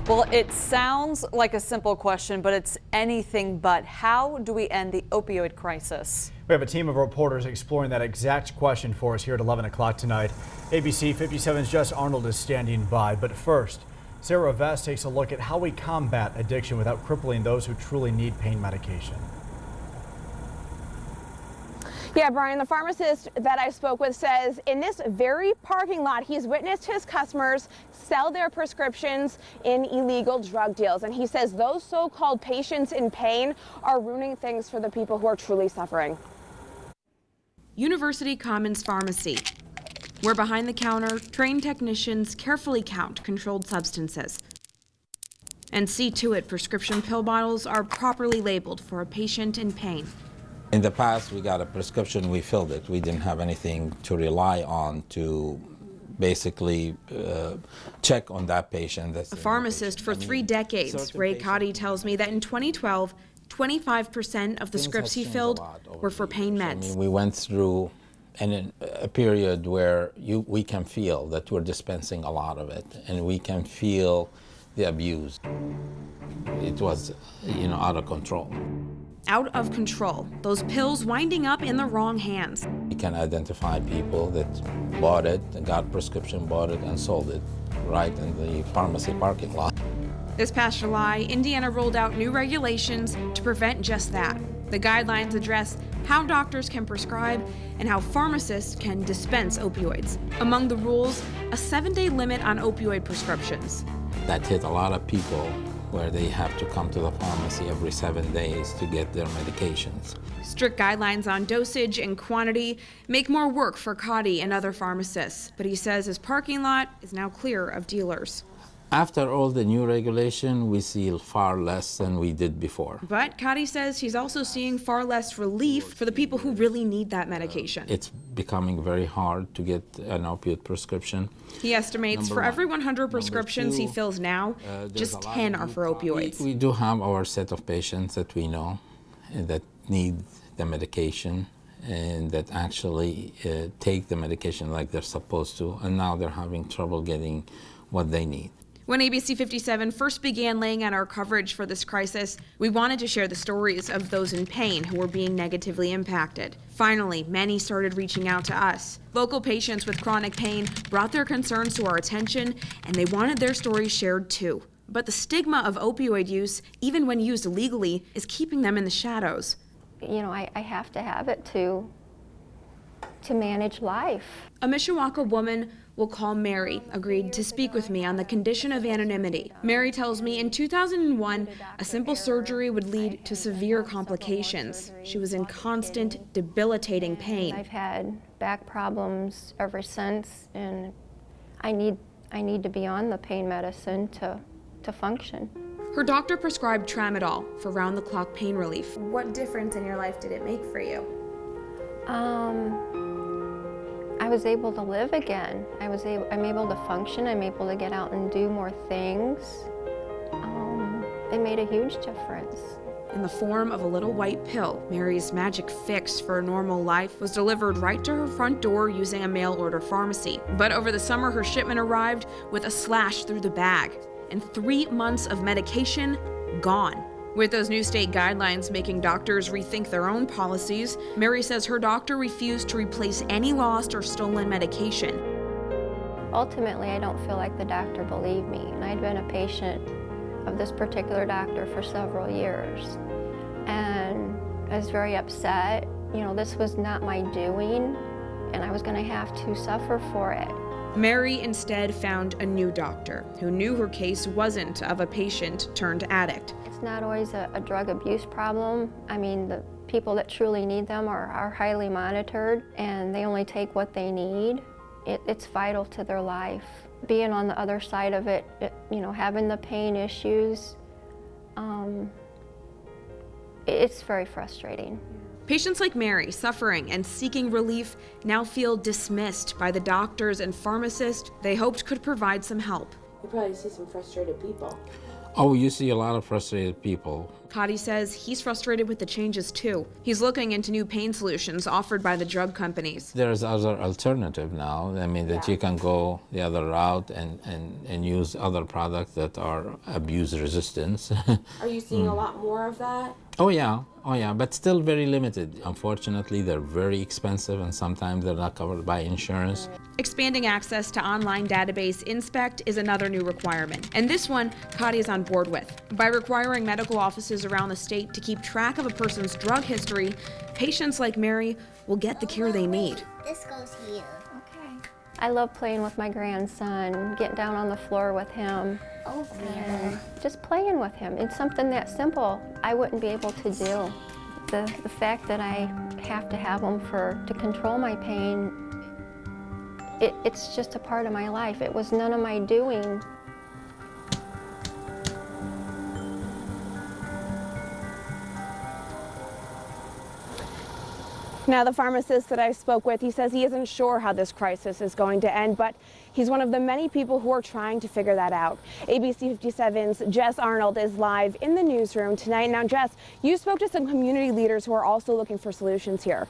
Well, it sounds like a simple question, but it's anything but. How do we end the opioid crisis? We have a team of reporters exploring that exact question for us here at 11 o'clock tonight. ABC 57's Jess Arnold is standing by. But first, Sarah Vest takes a look at how we combat addiction without crippling those who truly need pain medication. Yeah, Brian, the pharmacist that I spoke with says in this very parking lot, he's witnessed his customers sell their prescriptions in illegal drug deals. And he says those so-called patients in pain are ruining things for the people who are truly suffering. University Commons Pharmacy, where behind the counter, trained technicians carefully count controlled substances and see to it prescription pill bottles are properly labeled for a patient in pain. In the past, we got a prescription, we filled it. We didn't have anything to rely on to basically check on that patient. A pharmacist for 3 decades, Ray Cotty tells me that in 2012, 25% of the scripts he filled were for pain meds. I mean, we went through a period where we can feel that we're dispensing a lot of it, and we can feel the abuse. It was, out of control. Out of control. Those pills winding up in the wrong hands. We can identify people that bought it, got prescription, bought it, and sold it right in the pharmacy parking lot. This past July, Indiana rolled out new regulations to prevent just that. The guidelines address how doctors can prescribe and how pharmacists can dispense opioids. Among the rules, a 7-day limit on opioid prescriptions. That hit a lot of people where they have to come to the pharmacy every 7 days to get their medications. Strict guidelines on dosage and quantity make more work for Cotty and other pharmacists, but he says his parking lot is now clear of dealers. After all the new regulation, we see far less than we did before. But Cotty says he's also seeing far less relief for the people who really need that medication. It's becoming very hard to get an opioid prescription. He estimates for every 100 prescriptions he fills now, just 10 are for opioids. We do have our set of patients that we know that need the medication and that actually take the medication like they're supposed to, and now they're having trouble getting what they need. When ABC 57 first began laying out our coverage for this crisis, we wanted to share the stories of those in pain who were being negatively impacted. Finally, many started reaching out to us. Local patients with chronic pain brought their concerns to our attention, and they wanted their stories shared too. But the stigma of opioid use, even when used illegally, is keeping them in the shadows. I have to have it to manage life. A Mishawaka woman we'll call Mary agreed to speak with me on the condition of anonymity. Mary tells me in 2001, a simple surgery would lead to severe complications. She was in constant, debilitating pain. I've had back problems ever since, and I need to be on the pain medicine to function. Her doctor prescribed tramadol for round-the-clock pain relief. What difference in your life did it make for you? I was able to live again. I'm able to function. I'm able to get out and do more things. It made a huge difference. In the form of a little white pill, Mary's magic fix for a normal life was delivered right to her front door using a mail-order pharmacy. But over the summer, her shipment arrived with a slash through the bag, and 3 months of medication gone. With those new state guidelines making doctors rethink their own policies, Mary says her doctor refused to replace any lost or stolen medication. Ultimately, I don't feel like the doctor believed me, and I'd been a patient of this particular doctor for several years. And I was very upset. This was not my doing, and I was going to have to suffer for it. Mary instead found a new doctor who knew her case wasn't of a patient turned addict. It's not always a drug abuse problem. I mean, the people that truly need them are highly monitored, and they only take what they need. It's vital to their life. Being on the other side of it, having the pain issues, it's very frustrating. Patients like Mary, suffering and seeking relief, now feel dismissed by the doctors and pharmacists they hoped could provide some help. You probably see some frustrated people. Oh, you see a lot of frustrated people. Cotty says he's frustrated with the changes too. He's looking into new pain solutions offered by the drug companies. There's other alternative now. I mean, that you can go the other route and use other products that are abuse resistant. Are you seeing a lot more of that? Oh yeah, but still very limited. Unfortunately, they're very expensive and sometimes they're not covered by insurance. Expanding access to online database Inspect is another new requirement, and this one Cotty is on board with. By requiring medical offices around the state to keep track of a person's drug history, patients like Mary will get the care they need. This goes here. Okay. I love playing with my grandson, getting down on the floor with him. Okay. Just playing with him. It's something that simple I wouldn't be able to do. The fact that I have to have him to control my pain, it's just a part of my life. It was none of my doing. Now, the pharmacist that I spoke with, he says he isn't sure how this crisis is going to end, but he's one of the many people who are trying to figure that out. ABC 57's Jess Arnold is live in the newsroom tonight. Now, Jess, you spoke to some community leaders who are also looking for solutions here.